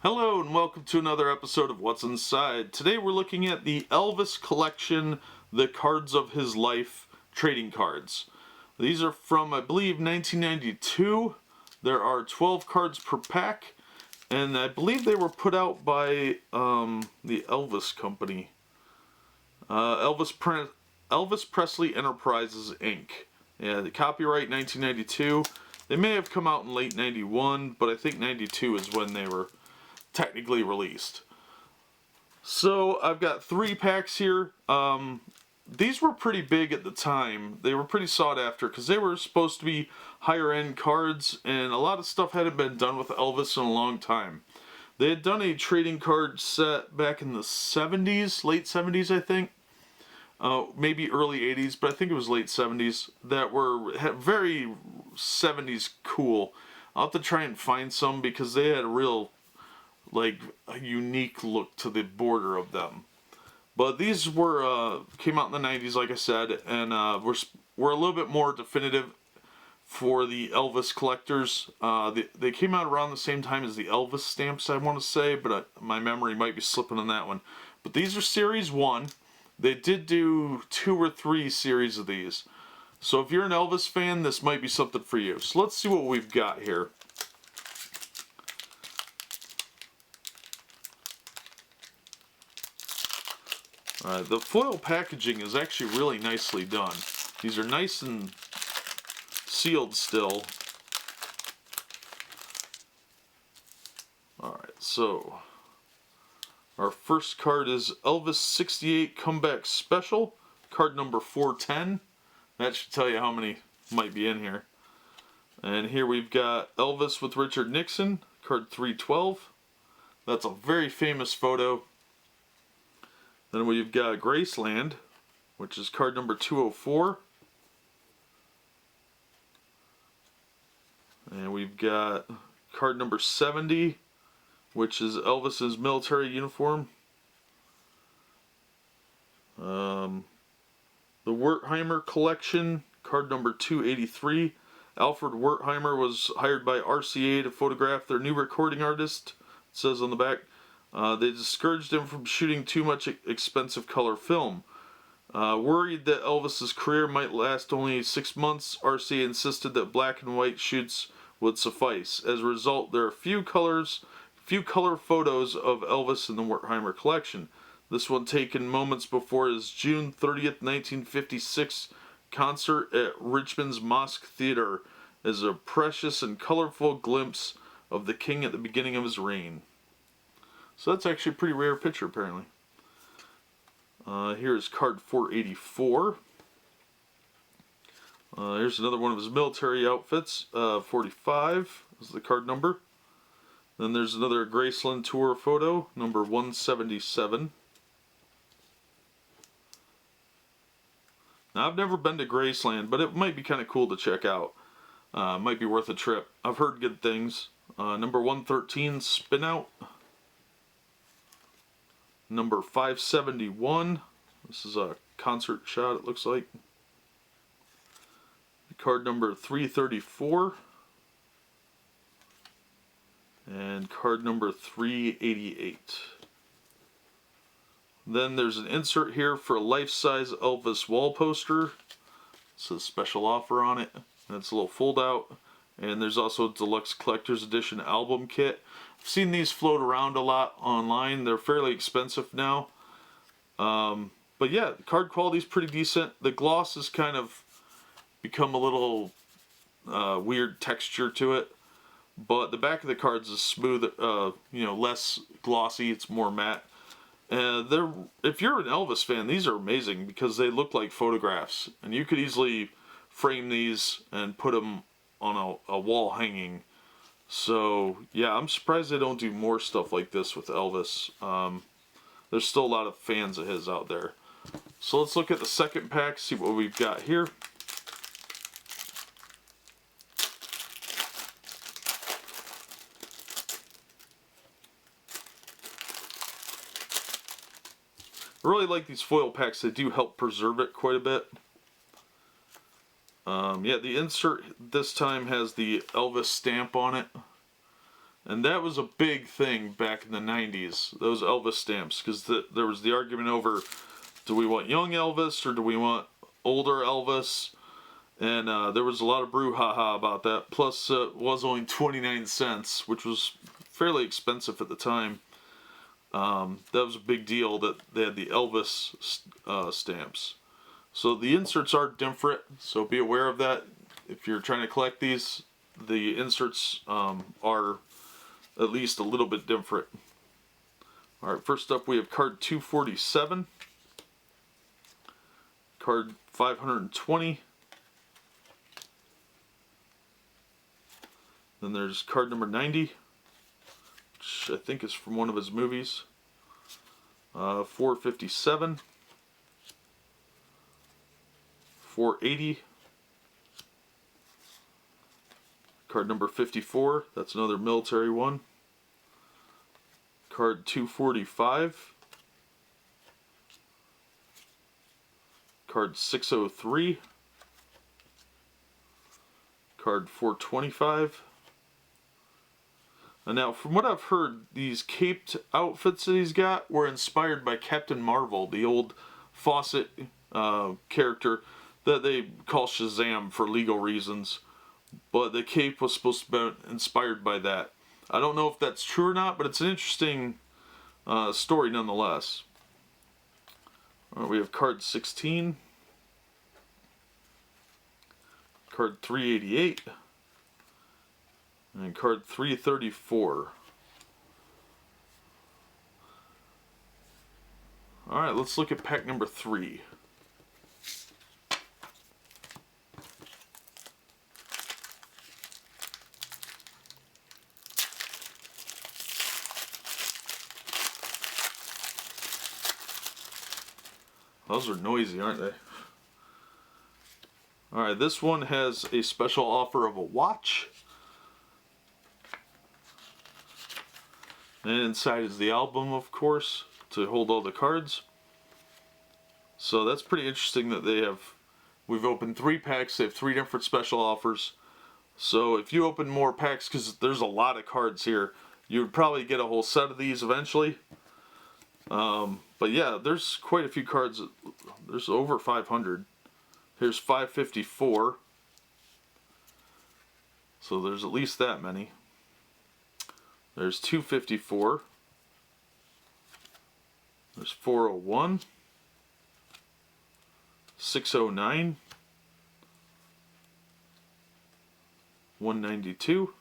Hello and welcome to another episode of What's Inside. Today we're looking at the Elvis Collection, The Cards of His Life trading cards. These are from, I believe, 1992. There are 12 cards per pack, and I believe they were put out by the Elvis Company. Elvis Presley Enterprises, Inc. Yeah, the copyright 1992. They may have come out in late 91, but I think 92 is when they were technically released. So I've got 3 packs here. These were pretty big at the time. They were pretty sought after because they were supposed to be higher end cards, and a lot of stuff hadn't been done with Elvis in a long time. They had done a trading card set back in the 70s, late 70s I think. Maybe early 80s, but I think it was late 70s, that were very 70s cool. I'll have to try and find some because they had a real, a unique look to the border of them. But these were came out in the 90s, like I said, and were a little bit more definitive for the Elvis collectors. They came out around the same time as the Elvis stamps, I want to say, but my memory might be slipping on that one. But these are Series 1. They did do 2 or 3 series of these. So if you're an Elvis fan, this might be something for you. So let's see what we've got here. The foil packaging is actually really nicely done. These are nice and sealed still. Alright, so our first card is Elvis 68 Comeback Special, card number 410. That should tell you how many might be in here. And here we've got Elvis with Richard Nixon, card 312. That's a very famous photo. Then we've got Graceland, which is card number 204. And we've got card number 70, which is Elvis's military uniform. The Wertheimer Collection, card number 283. Alfred Wertheimer was hired by RCA to photograph their new recording artist, it says on the back. They discouraged him from shooting too much expensive color film. Worried that Elvis's career might last only 6 months, RCA insisted that black and white shoots would suffice. As a result, there are few color photos of Elvis in the Wertheimer collection. This one taken moments before his June 30th, 1956 concert at Richmond's Mosque Theater is a precious and colorful glimpse of the king at the beginning of his reign. So that's actually a pretty rare picture, apparently. Here's card 484. Here's another one of his military outfits. 45 is the card number. Then there's another Graceland tour photo, number 177. Now, I've never been to Graceland, but it might be kind of cool to check out. Might be worth a trip. I've heard good things. Number 113, Spin Out. Number 571. This is a concert shot, it looks like. Card number 334. And card number 388. Then there's an insert here for a life-size Elvis wall poster. It says special offer on it. And it's a little fold out. And there's also a deluxe collector's edition album kit. I've seen these float around a lot online. They're fairly expensive now. But yeah, card quality is pretty decent. The gloss has kind of become a little weird texture to it. But the back of the cards is smooth, less glossy. It's more matte. If you're an Elvis fan, these are amazing because they look like photographs. And you could easily frame these and put them on a wall hanging. So yeah, I'm surprised they don't do more stuff like this with Elvis. There's still a lot of fans of his out there. So let's look at the second pack, see what we've got here. I really like these foil packs. They do help preserve it quite a bit. Yeah, the insert this time has the Elvis stamp on it. And that was a big thing back in the 90s, those Elvis stamps, because there was the argument over, do we want young Elvis or do we want older Elvis? And there was a lot of brouhaha about that. Plus, it was only 29 cents, which was fairly expensive at the time. That was a big deal that they had the Elvis stamps. So the inserts are different, so be aware of that. If you're trying to collect these, the inserts are at least a little bit different. Alright, first up we have card 247, card 520, then there's card number 90, which I think is from one of his movies, 457, 480, card number 54, that's another military one, card 245, card 603, card 425. And now, from what I've heard, these caped outfits that he's got were inspired by Captain Marvel, the old Fawcett character that they call Shazam for legal reasons. But the cape was supposed to be inspired by that. I don't know if that's true or not, but it's an interesting story nonetheless. We have card 16, card 388, and card 334. Alright, let's look at pack number 3. Those are noisy, aren't they? Alright, this one has a special offer of a watch. And inside is the album, of course, to hold all the cards. So that's pretty interesting that we've opened 3 packs, they have 3 different special offers. So if you open more packs, because there's a lot of cards here, you would probably get a whole set of these eventually. But yeah, there's quite a few cards. There's over 500. Here's 554. So there's at least that many. There's 254. There's 401. 609. 192.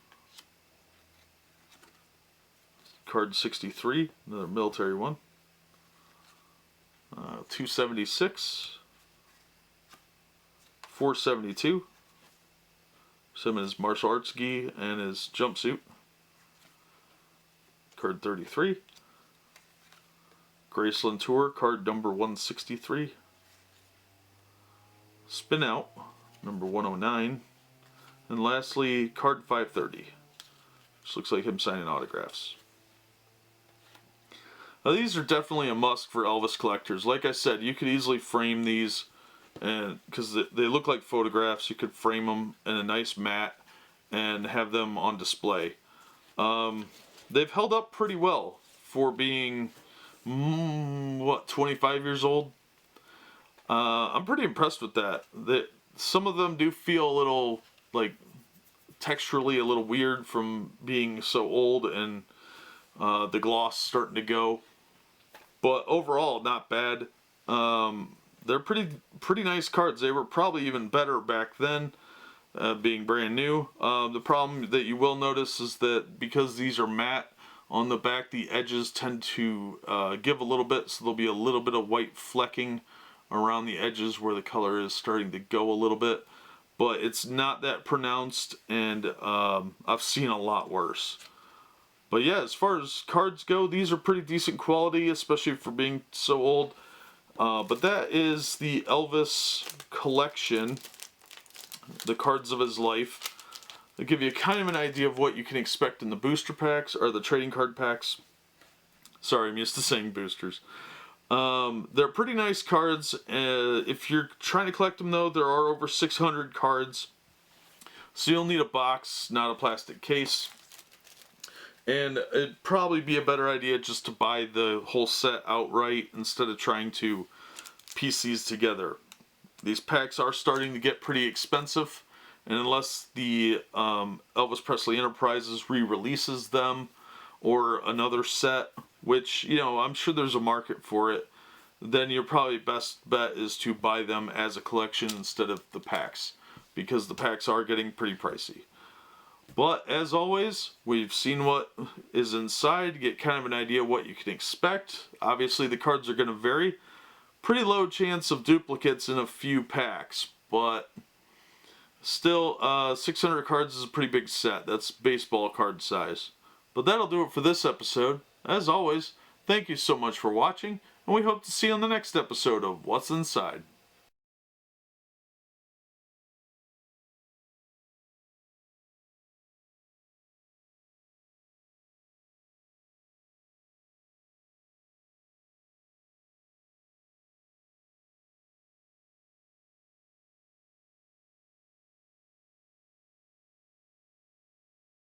Card 63, another military one. 276, 472, some in his martial arts gi and his jumpsuit. Card 33, Graceland Tour, card number 163, Spin Out, number 109, and lastly, card 530, which looks like him signing autographs. Now these are definitely a must for Elvis collectors. Like I said, you could easily frame these, and because they look like photographs, you could frame them in a nice mat and have them on display. They've held up pretty well for being, 25 years old? I'm pretty impressed with that. Some of them do feel a little, like, texturally a little weird from being so old and the gloss starting to go. But overall, not bad. They're pretty nice cards. They were probably even better back then, being brand new. The problem that you will notice is that because these are matte, on the back the edges tend to give a little bit, so there'll be a little bit of white flecking around the edges where the color is starting to go a little bit. But it's not that pronounced, and I've seen a lot worse. But yeah, as far as cards go, these are pretty decent quality, especially for being so old. But that is the Elvis Collection, the cards of his life. They give you kind of an idea of what you can expect in the booster packs, or the trading card packs. Sorry, I'm used to saying boosters. They're pretty nice cards. If you're trying to collect them though, there are over 600 cards. So you'll need a box, not a plastic case. And it'd probably be a better idea just to buy the whole set outright instead of trying to piece these together. These packs are starting to get pretty expensive, and unless the Elvis Presley Enterprises re-releases them or another set, which, you know, I'm sure there's a market for it, then your probably best bet is to buy them as a collection instead of the packs, because the packs are getting pretty pricey. But as always, we've seen what is inside, get kind of an idea what you can expect. Obviously the cards are going to vary. Pretty low chance of duplicates in a few packs, but still 600 cards is a pretty big set. That's baseball card size. But that'll do it for this episode. As always, thank you so much for watching, and we hope to see you on the next episode of What's Inside.